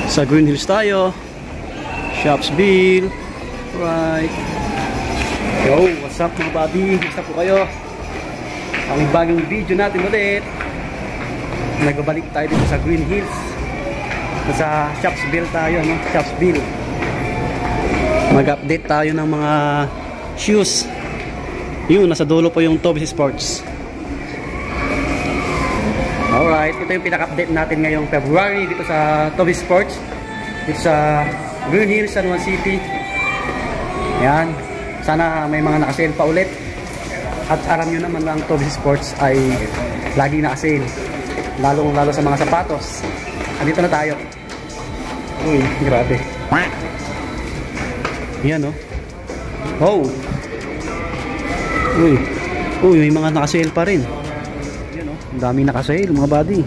Sa Green Hills tayo. Shopsville. Right. Yo, what's up mga buddy? What's up po kayo? Ang bagong video natin ulit. Nagbabalik tayo dito sa Green Hills. Sa Shopsville tayo, no? Shopsville. Mag-update tayo ng mga shoes. Yun, nasa dulo po yung Toby's Sports. Alright, ito yung pinaka-update natin ngayong February dito sa Toby's Sports. Dito sa Green Hills, San Juan City. Ayan. Sana may mga nakasale pa ulit. At alam nyo naman ang Toby's Sports ay lagi nakasale. Lalo sa mga sapatos. Andito na tayo. Uy, grabe. Ayan, no? Oh! Uy, may mga nakasale pa rin. Ayan, no? Ang daming nakasale, mga buddy.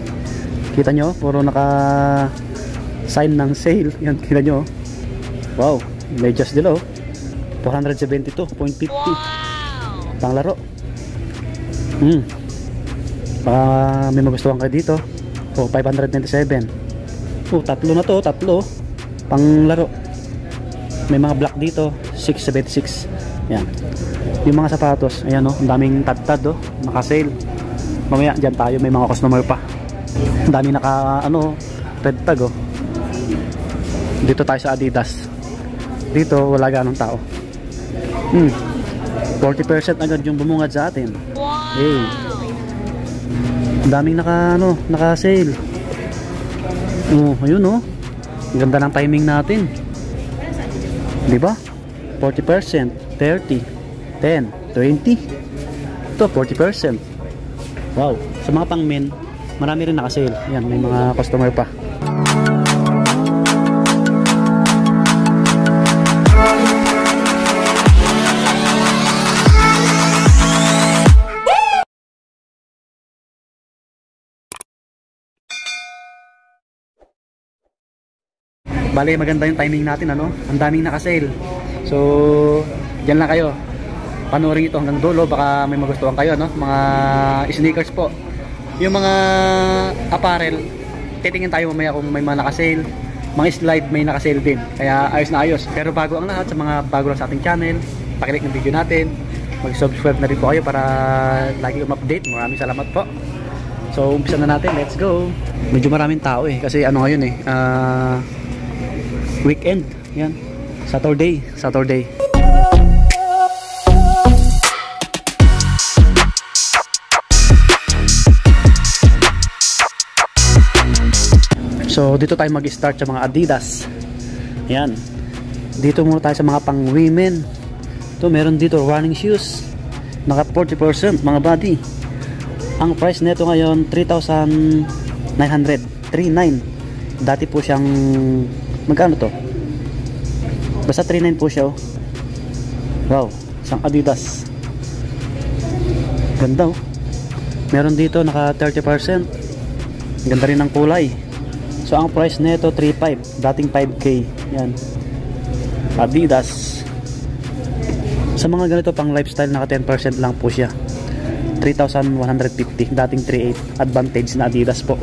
Kita nyo? Puro naka-sign ng sale. Yan, kita nyo? Wow, medyas nila, oh. 472.50. Panglaro. Baka may magustuhan kayo dito. Oh, 597. Oh, tatlo na to, tatlo. Panglaro. May mga black dito, 676. Yan. Yung mga sapatos, ayan, oh, ang daming tad-tad, oh, naka-sale. Mamaya diyan tayo, may mga customer pa. Ang daming naka red tag, oh. Dito tayo sa Adidas. Dito wala ganong tao. 40% agad yung bumungad sa atin. Hey. Ang daming naka-sale. Oh, ayun, oh. Ang ganda ng timing natin. 'Di ba? 40%, 30, 10, 20. Ito 40%. Wow, sa mga pang-men, marami rin naka-sale. Yan, may mga customer pa. Bale, maganda yung timing natin, ano? Ang daming naka-sale. So, diyan lang kayo. Panoorin ito hanggang dulo, baka may magustuhan kayo, no? Mga sneakers po. Yung mga apparel, titingin tayo mamaya kung may mga naka-sale. Mga slide may naka-sale din. Kaya ayos na ayos. Pero bago ang lahat, sa mga bago lang sa ating channel, pakilike ng video natin. Mag-subscribe na rin po kayo para lagi update. Maraming salamat po. So, umpisa na natin. Let's go. Medyo maraming tao eh. Kasi ano ngayon eh. Weekend. Yan. Saturday. So, dito tayo mag-start sa mga Adidas. Yan. Dito muna tayo sa mga pang-women. Ito, meron dito running shoes. Naka 40% mga buddy. Ang price nito ngayon 3,900. 39. Dati po siyang magkano to? Basta 39 po siya, oh. Wow, isang Adidas. Ganda, oh. Meron dito naka 30%. Ganda rin ng kulay. So ang price nito 3,500, dating 5K. Yan. Adidas. Sa mga ganito pang lifestyle naka 10% lang po siya. 3,150, dating 3,800. Advantage na Adidas po.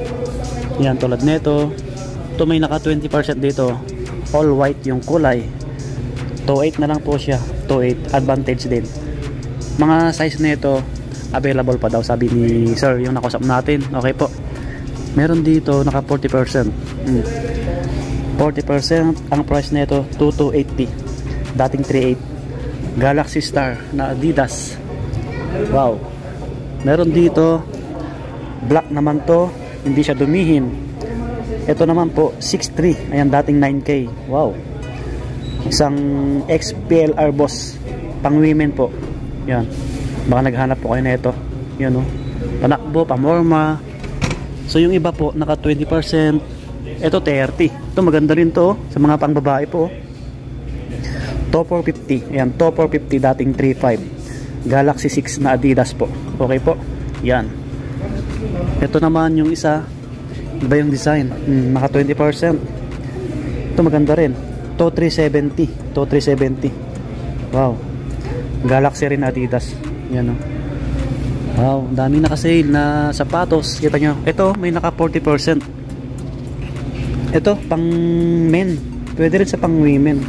Yan, tulad nito. Ito may naka 20% dito. All white yung kulay. 2,800 na lang po siya. 2,800. Advantage din. Mga size nito available pa daw, sabi ni sir yung nakausap natin. Okay po. Meron dito naka 40%. 40%. Ang price nito 2,280. Dating 3,800. Galaxy Star na Adidas. Wow. Meron dito black naman to. Hindi siya dumihin. Ito naman po 6,300. Ayan, dating 9K. Wow. Isang XPLR boss. Pang women po. Yan. Baka naghanap po kayo na ito. Yan, oh. Panakbo, pamorma. So yung iba po naka 20%. Ito 30. Ito maganda rin to, oh. Sa mga pang babae po, oh. Top 450. Ayan, top 450 dating 3,500. Galaxy 6 na Adidas po. Okay po. Yan. Ito naman yung isa. Iba yung design. Naka 20%. Ito maganda rin. To 370. To 370. Wow. Galaxy rin Adidas. Yan, oh. Wow, daming naka-sale na sapatos. Kita nyo. Ito may naka 40%. Ito, pang men. Pwede rin sa pang women.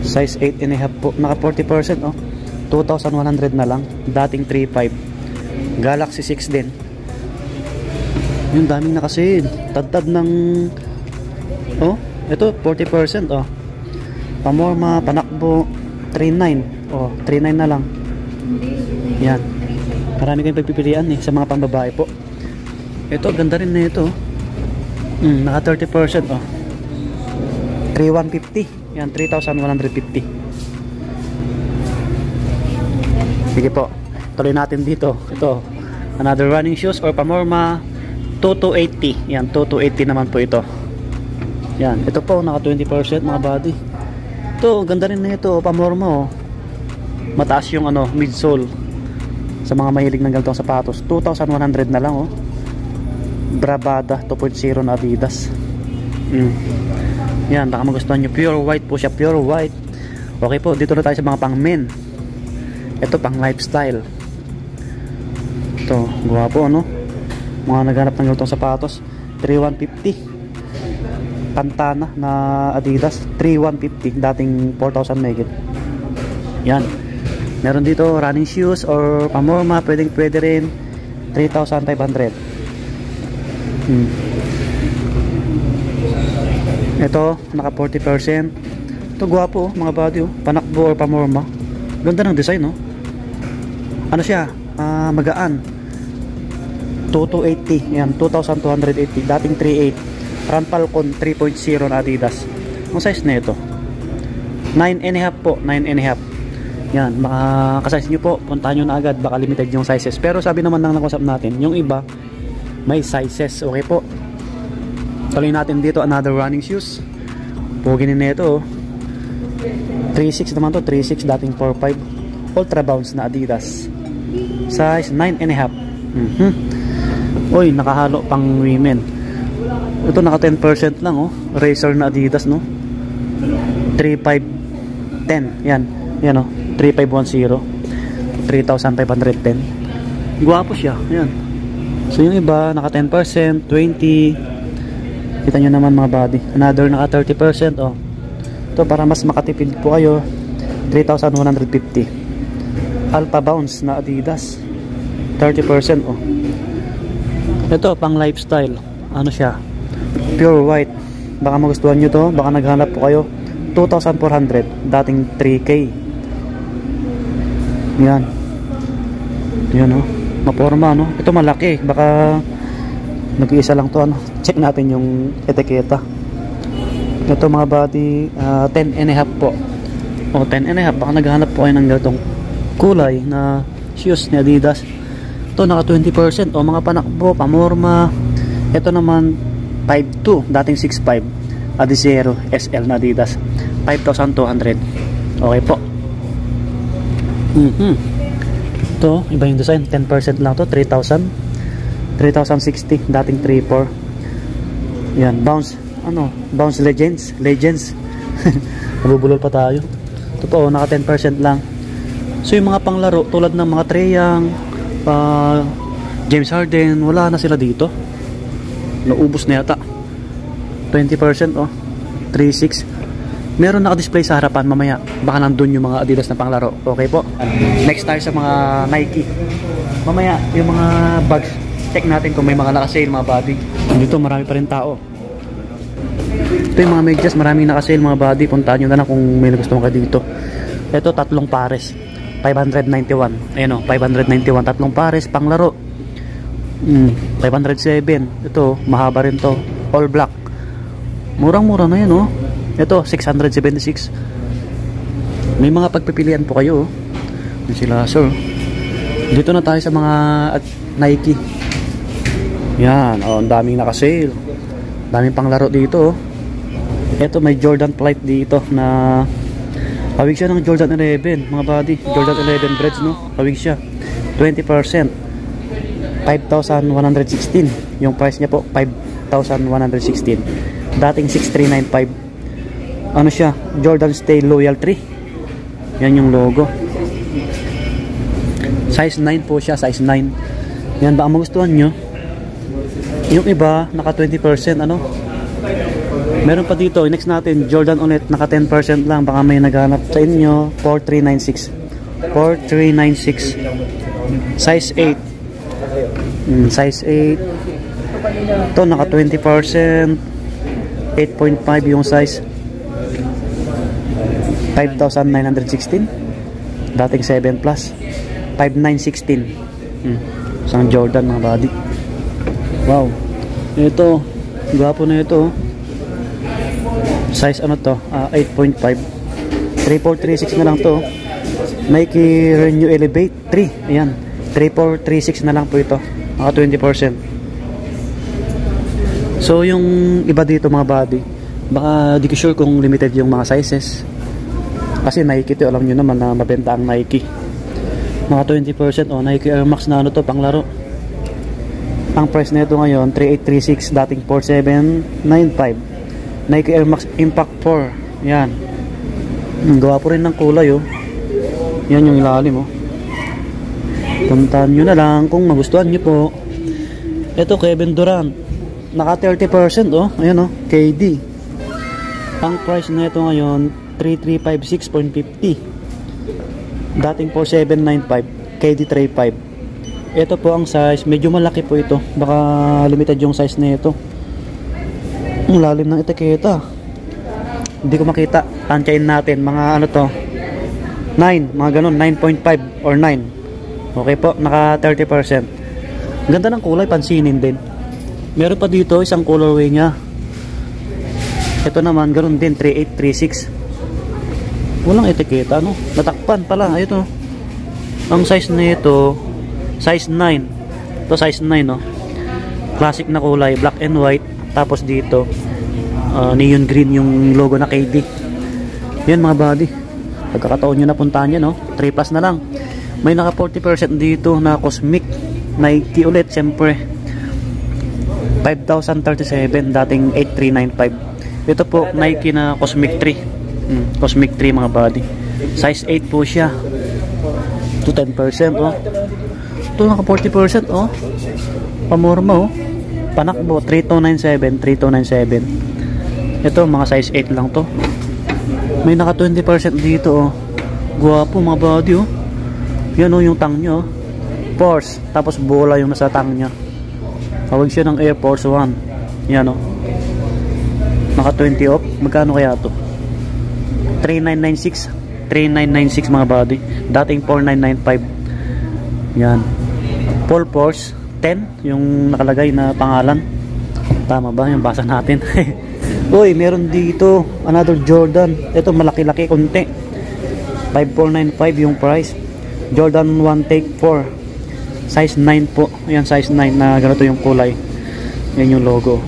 Size 8 and a half po. Naka 40%, oh. 2,100 na lang. Dating 3,500. Galaxy 6 din. Yung daming nakasin. Tad-tad ng... Oh, ito, 40%, oh. Pamorma, panakbo, 3,900. Oh, 3,900 na lang. Yan. Marami kayong pagpipilian eh, sa mga pambabae po. Ito, ganda rin na ito. Naka 30%, oh. 3,150. Yan, 3,150. Sige po. Tuloy natin dito. Ito, another running shoes or pamorma, 2,280. Yan, 2,280 naman po ito. Yan, ito po, naka 20% mga body. Ito, ganda rin na ito, pamorma, oh. Mataas yung ano, midsole. Sa mga mahilig ng ganitong sapatos, 2,100 na lang, oh. Bravada 2.0 na Adidas. Yan, baka magustuhan nyo. Pure white po siya, pure white. Okay po, dito na tayo sa mga pang men. Ito pang lifestyle. Ito, guwapo, ano? Mga naghanap ng ganitong sapatos, 3,150. Pantana na Adidas, 3,150. Dating 4,000 megit. Yan. Meron dito running shoes or pamorma, pwede rin 3,500. Ito, naka 40%. Ito, guwapo, mga body, oh. Panakbo or pamorma. Ganda ng design, oh. Ano siya? Magaan. 2,280. Yan, 2,280. Dating 3,800. Run Falcon 3.0 na Adidas. Ang size na ito? 9.5 po. 9.5. Yan, makakasize nyo po. Puntahan nyo na agad. Baka limited yung sizes. Pero sabi naman ng nag-usap natin, yung iba may sizes. Okay po. Tuloy natin dito, another running shoes. Pogi na ito, oh. 3.6 naman to. 3.6 dating 4.5. Ultra Bounce na Adidas. Size 9.5. Uy, nakahalo pang women. Ito naka 10% lang, oh. Racer na Adidas, no. 3.510. Yan. Yan, oh. 3.510. 3,510. Guwapo siya. Yan. So yung iba naka 10%, 20. Kita nyo naman mga body. Another naka 30%, oh. Ito para mas makatipid po kayo, 3,150. Alpha Bounce na Adidas, 30%, oh. Ito pang lifestyle. Ano siya? Pure white. Baka magustuhan nyo to. Baka naghanap po kayo. 2,400. Dating 3K. Yan. Yan, oh. Maporma, no? Ito malaki. Baka nag-iisa lang to, ano? Check natin yung etiketa. Ito mga body, 10.5 po. O, 10.5. Baka naghahanap po kayo ng ganitong kulay na shoes ni Adidas. Ito naka 20%. O, mga panakbo, pamorma. Ito naman 5.2, dating 6.5. Adizero SL na Adidas, 5,200. Okay po. Ito, iba yung design. 10% lang to, 3,000. 3,060, dating 3,400. Yan, bounce, ano, bounce legends. Nabubulol pa tayo. Ito po, naka 10% lang. So yung mga panglaro tulad ng mga Trae Young, James Harden, wala na sila dito. Naubos na yata. 20%, oh. 3,600. Meron naka-display sa harapan mamaya. Baka nandun yung mga Adidas na panglaro. Okay po. Next tayo sa mga Nike. Mamaya yung mga bags, check natin kung may mga naka-sale mga body. Dito marami pa rin tao. Ito yung mga medyas, maraming naka-sale mga body. Puntahan nyo na lang kung may gusto mo ka dito. Ito, 3 pares, 591. Ayan o, 591. 3 pares, panglaro. 507. Ito, mahaba rin to. All black. Murang-mura na yan, oh. Ito, 676. May mga pagpipilian po kayo, oh. Yan sila, sir. Dito na tayo sa mga Nike. Yan, oh, ang daming naka-sale. Daming panglaro dito, oh. Ito, may Jordan Flight dito na pawig siya ng Jordan 11, mga body. Jordan 11 Breads, no? Pawig siya. 20%. 5,116. Yung price niya po, 5,116. Dating 6,395. Ano siya? Jordan Stay Loyal 3. Yan yung logo. Size 9 po siya, size 9. Yan, baka magustuhan nyo. Yung iba, naka 20%, ano? Meron pa dito, next natin, Jordan ulit, naka 10% lang. Baka may naghanap sa inyo. 4396. 4396. Size 8. Size 8. Ito, naka 20%. 8.5 yung size. 5,916. Dating 7 plus. 5,916. Isang Jordan mga buddy. Wow. Ito, gwapo na ito. Size ano to? 8.5. 3436 na lang to. Nike Renew Elevate 3. Ayan. 3436 na lang po ito. Mga 20%. So yung iba dito mga buddy, baka di ko sure kung limited yung mga sizes. Kasi Nike to, alam nyo naman na mabenta ang Nike. Mga 20%. Nike Air Max na ano to, panglaro. Ang price na ito ngayon 3836, dating 4795. Nike Air Max Impact 4. Yan. Gawa po rin ng kulay Yan yung ilalim Puntahan nyo na lang kung magustuhan nyo po. Ito Kevin Durant, naka 30%. Ayan KD. Ang price na ito ngayon 3356.50, dating 4795. KD 35. Ito po ang size, medyo malaki po ito, baka limited yung size na ito. Ang lalim ng etiketa, hindi ko makita. Tansyain natin, mga ano to, 9, mga ganun, 9.5 or 9. Okay po, naka 30%. Ganda ng kulay, pansinin din. Meron pa dito isang colorway nya. Ito naman ganun din, 3836. Walang etiketa natakpan pala. Ito, ang size na ito size 9. Ito size 9 classic na kulay, black and white. Tapos dito neon green yung logo na KD. Yan mga buddy, pagkakataon nyo na puntahan yan 3 plus na lang. May naka 40% dito na Cosmic Nike ulit, syempre 5,037, dating 8,395. Ito po Nike na Cosmic 3. Cosmic 3 mga buddy. Size 8 po siya. To 10%. Ito naka 40%. Pamorma Panakbo 3297. Ito mga size 8 lang to. May naka 20% dito Guwapo mga buddy Yan yung tang nyo Force. Tapos bola yung nasa tang nya. Tawag siya ng Air Force 1. Yan naka 20 off. Magkano kaya to? 3996. 3996 mga buddy. Dating 4995. Yan. Full Force 10 yung nakalagay na pangalan. Tama ba yung basa natin? Uy, meron dito another Jordan. Ito malaki-laki konti. 5495 yung price. Jordan 1 Take 4. Size 9 po. Ayan, size 9 na ganito yung kulay. Yan yung logo.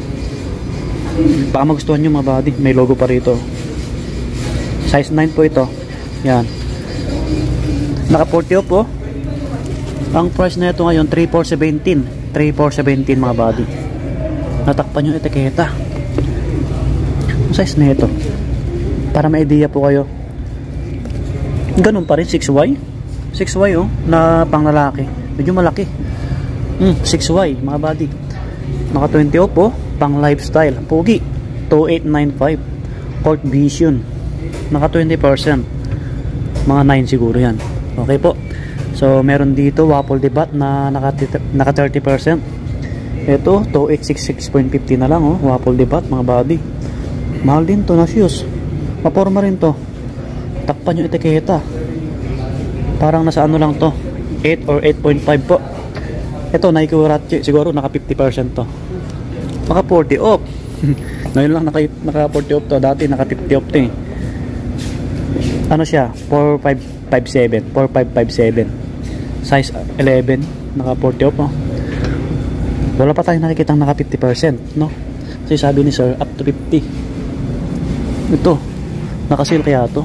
Baka magustuhan nyo mga buddy, may logo pa rito. Size 9 po ito. Yan. Naka 40 off Ang price na ito ngayon 3417. 3417 mga buddy. Natakpan yung etiketa. Ang size na ito, para may idea po kayo. Ganun pa rin, 6Y. 6Y na pang lalaki. Medyo malaki. 6Y mga buddy. Naka 20 off pang lifestyle. Pogi. 2895. Court Vision. Naka 20%. Mga 9 siguro yan. Okay po. So meron dito Waffle Debat na naka 30%. Ito 2866.50 na lang Waffle Debat mga buddy. Mahal din to na shoes. Maporma rin to. Takpan yung etiketa. Parang nasa ano lang to, 8 or 8.5 po. Ito Nike Huarache, siguro naka 50% to. Naka 40 off. Ngayon lang naka 40 off to. Dati naka 50 off to Ano siya? 4557. 4557. Size 11. Naka 40 off Wala pa tayong nakikita naka 50%, Kasi sabi ni sir up to 50. Ito naka-sale kaya to?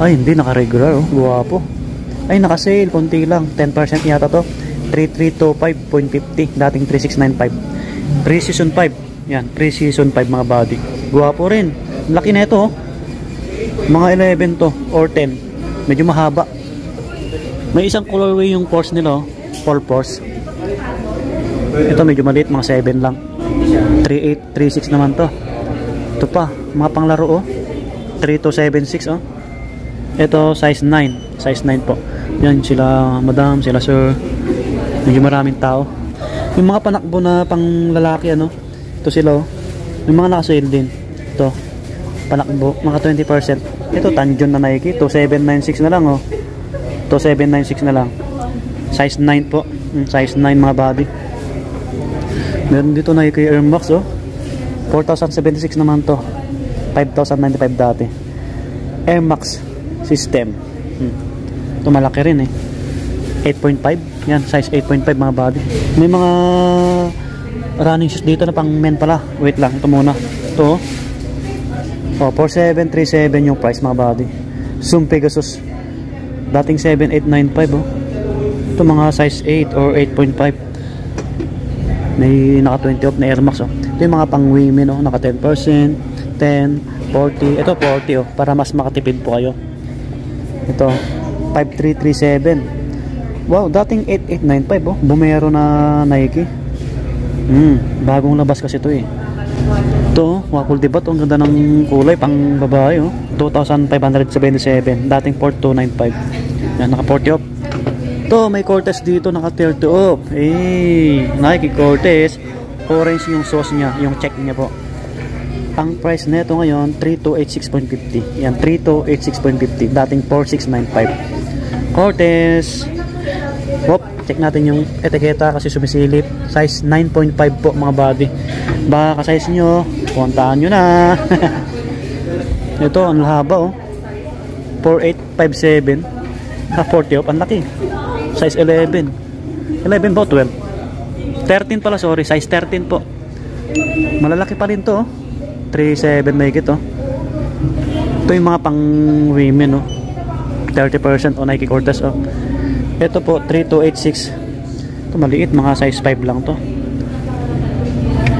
Ay hindi, naka-regular Guwapo. Ay naka-sale, konti lang, 10% yata to. 3325.50, dating 3695. Pre-season 5. Yan, pre-season 5 mga body. Guwapo rin. Laki na ito Mga 11 to or 10. Medyo mahaba. May isang colorway yung Force nila Full Force. Ito medyo maliit, mga 7 lang. 3836 naman to. Ito pa, mga panglaro oh. 3276 oh. Ito size 9. Size 9 po. Yan sila madam, sila sir. Medyo maraming tao. Yung mga panakbo na pang lalaki ano. Ito sila oh. Yung mga naka-sale din. Ito. Panakbo, mga 20%. Ito Tanjun na Nike. 2796 na lang oh. 2796 na lang. Size 9 po. Size 9 mga body. Meron dito Nike Air Max oh. 4076 naman to. 5095 dati. Air Max system. Ito malaki rin eh. 8.5. Yan, size 8.5 mga body. May mga running shoes dito na pang men pala. Wait lang, ito muna. Ito oh, 4737 yung price mga body. Zoom Pegasus. Dating 7895 oh. Ito mga size 8 or 8.5. May naka 20 off na Air Max oh. Ito yung mga pang women oh, naka 10%, 10, 40. Ito 40 oh, para mas makatipid po kayo. Ito 5337. Wow, dating 8895 oh. Bumero na Nike. Bagong labas kasi ito eh. Ito, Wakul Dibat, ang ganda ng kulay pang babae oh. 2,577, dating 4,295. Yan, naka 40 off. Ito, may Cortez dito, naka 30 off. Nike Cortez. Orange yung sauce niya, yung check niya po. Ang price nito ngayon 3286.50. Yan, 3286.50, dating 4695. Cortez. Hop, check natin yung etiketa kasi sumisilip. Size 9.5 po mga body. Baka ka-size nyo, puntaan nyo na. Ito, ang haba oh. 4857. 40 off, ang laki. Size 11. 11 po, 12. 13 pala, sorry. Size 13 po. Malalaki pa rin to oh. 37 make it oh. Ito yung mga pang women oh. 30% o Nike Cortez oh. Ito po 3286. Ito maliit, mga size 5 lang to.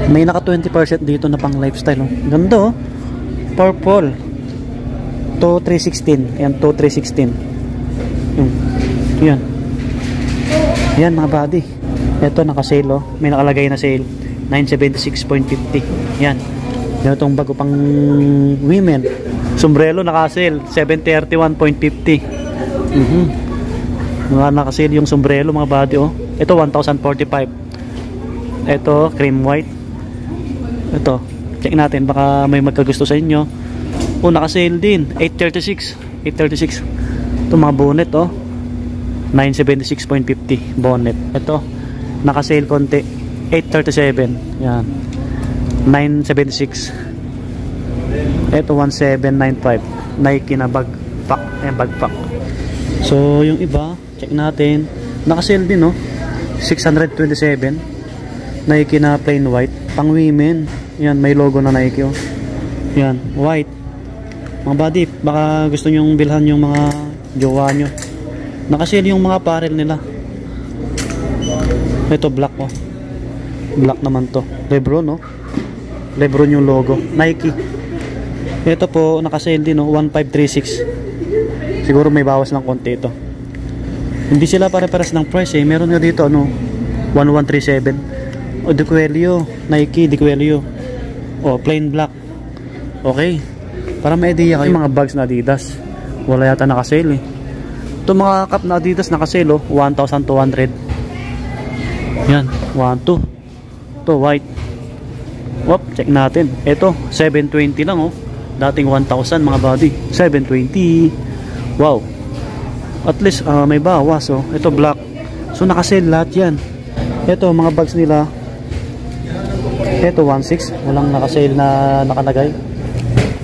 May naka 20% dito na pang lifestyle oh. Ganda oh. Purple. 2316. Ayan, 2316. Yan. Yan mga body. Ito naka sale oh. May nakalagay na sale 976.50. Yan. Yan itong bago pang women. Sombrero naka-sale 731.50. Naka-sale yung sombrero mga body oh. Ito 1,045. Ito cream white. Ito check natin baka may magkagusto sa inyo. Oh, naka-sale din 836. 836. Ito mga bonnet oh. 976.50 bonnet. Ito naka-sale konti 837. Yan 976. Ito 1795. Nike na backpack. Backpack. So yung iba check natin, naka-sale din no. 627. Nike na plain white, pang women. Yan, may logo na Nike oh. Yan, white. Mga body, baka gusto nyong bilhan yung mga jowa nyo. Naka-sale yung mga apparel nila. Ito black oh. Black naman to. Lebron no. Lebron yung logo. Nike. Ito po naka-sale din no. 1536. Siguro may bawas ng konti ito. Hindi sila pare-pares ng price eh. Meron nga dito ano 1137. O De Coelho. Nike De Coelho. O plain black. Okay. Para may idea kayo. Mga bags na Adidas. Wala yata naka-sale eh. Ito mga cup na Adidas naka-sale oh. 1,200. Yan. 1,2. Ito white. Wop, check natin. Ito 720 lang oh. Dating 1,000 mga body. 720. Wow. At least may bawas oh. Ito black. So naka-sale lahat yan. Ito mga bags nila. Ito 1,600. Walang naka-sale na nakalagay.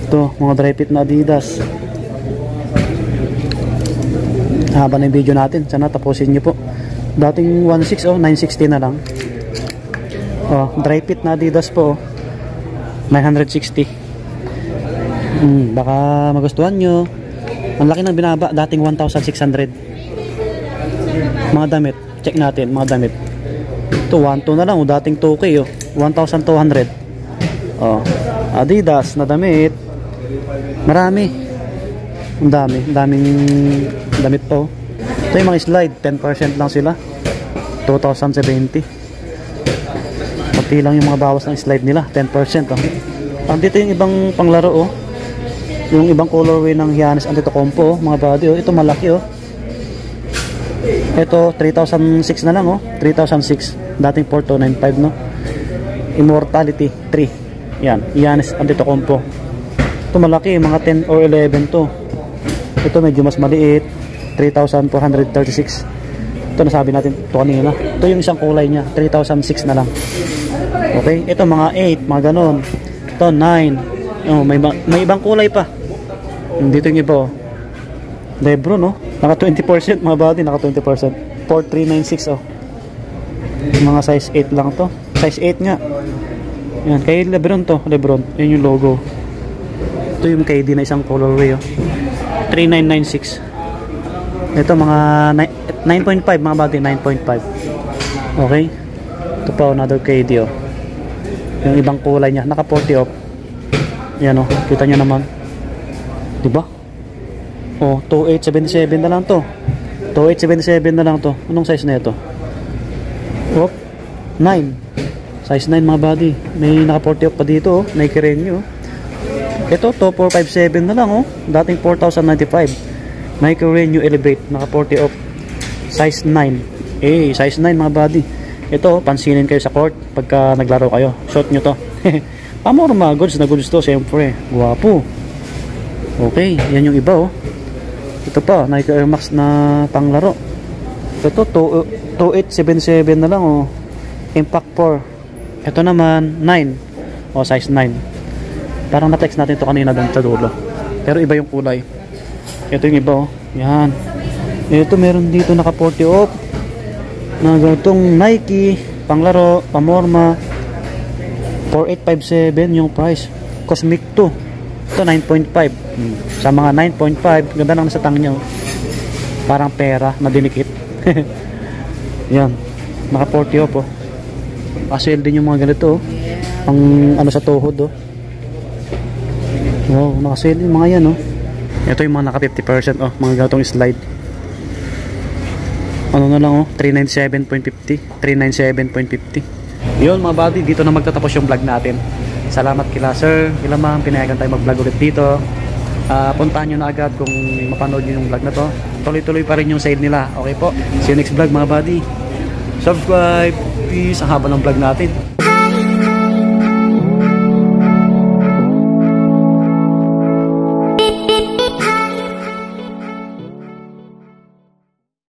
Ito mga dry fit na Adidas. Haba na yung video natin. Sana tapusin nyo po. Dating 1,600 oh. 960 na lang. Oh, dry fit na Adidas po oh. 960. Baka magustuhan nyo. Ang laki ng binaba. Dating 1,600. Mga damit. Check natin mga damit. Ito 1,200 na lang oh. Dating 2K oh. 1,200. Oh, Adidas na damit. Marami. Ang dami. Daming damit po. Ito yung mga slide. 10% lang sila. 2,070. Pati lang yung mga bawas ng slide nila. 10% oh. Andito yung ibang panglaro, oh. Yung ibang colorway ng Giannis Antetokounmpo, oh, mga buddy, oh. Ito malaki, oh. Ito 3,006 na lang, oh. 3,006. Dating 4,295, no. Immortality 3. Yan, Giannis Antetokounmpo. Ito malaki, mga 10 or 11 to. Ito medyo mas maliit, 3,436. Ito nasabi natin ito kanina. Ito yung isang kulay niya, 3,006 na lang. Okay, ito mga 8, mga ganon. Ito 9. Oh, may ibang kulay pa. Dito yung iba, oh. Lebron, no? Naka 20% mga buddy, naka 20%. 4,396, oh. Mga size 8 lang to. Size 8 nga. Yan, kay Lebron to, Lebron. Yan yung logo. Ito yung KD na isang colorway, oh. 3,996. Ito mga 9.5 mga buddy, 9.5. Okay. Ito pa another KD, oh. Yung ibang kulay niya, naka 40 off. Yan, oh, kita nyo naman. Diba? Oh, 2,877 na lang to. 2,877 na lang to. Anong size na ito? Oh, 9. Size 9 mga buddy. May naka 40 off pa dito, oh. Nike Renew, oh. Ito, 2,457 na lang, oh. Dating 4,095. Nike Renew Elevate, naka 40 off. Size 9. Size 9 mga buddy. Ito, pansinin kayo sa court pagka naglaro kayo. Shot nyo to. Pamor mga goods na goods to, siyempre. Guwapo. Okay, yan yung iba, oh. Ito pa, Nike Air Max na panglaro. Ito, 2,877 na lang, oh. Impact 4. Ito naman, 9. Oh, size 9. Parang na-text natin to kanina doon sa dulo. Pero iba yung kulay. Ito yung iba, oh. Yan. Ito, meron dito naka 40 off. Na ganitong Nike, panglaro, pamorma. 4,857 yung price. Cosmic 2. Ito 9.5. Sa mga 9.5, ganda lang nasa tang nyo. Parang pera na dinikit. Yan. Naka 40 off, oh. Paswell din yung mga ganito, oh. Pang ano sa tuhod, oh. Wow, naka-sale yung mga yan, oh. Ito yung mga naka 50%, oh. Mga ganitong slide. Ano na lang, oh. 397.50. 397.50. Yun mga buddy, dito na magtatapos yung vlog natin. Salamat kila sir, kila ma'am, pinayagan tayo mag-vlog ulit dito. Puntahan nyo na agad kung mapanood nyo yung vlog na to. Tuloy-tuloy pa rin yung sale nila. Okay po, see you next vlog mga buddy. Subscribe, peace. Ang haba ng vlog natin.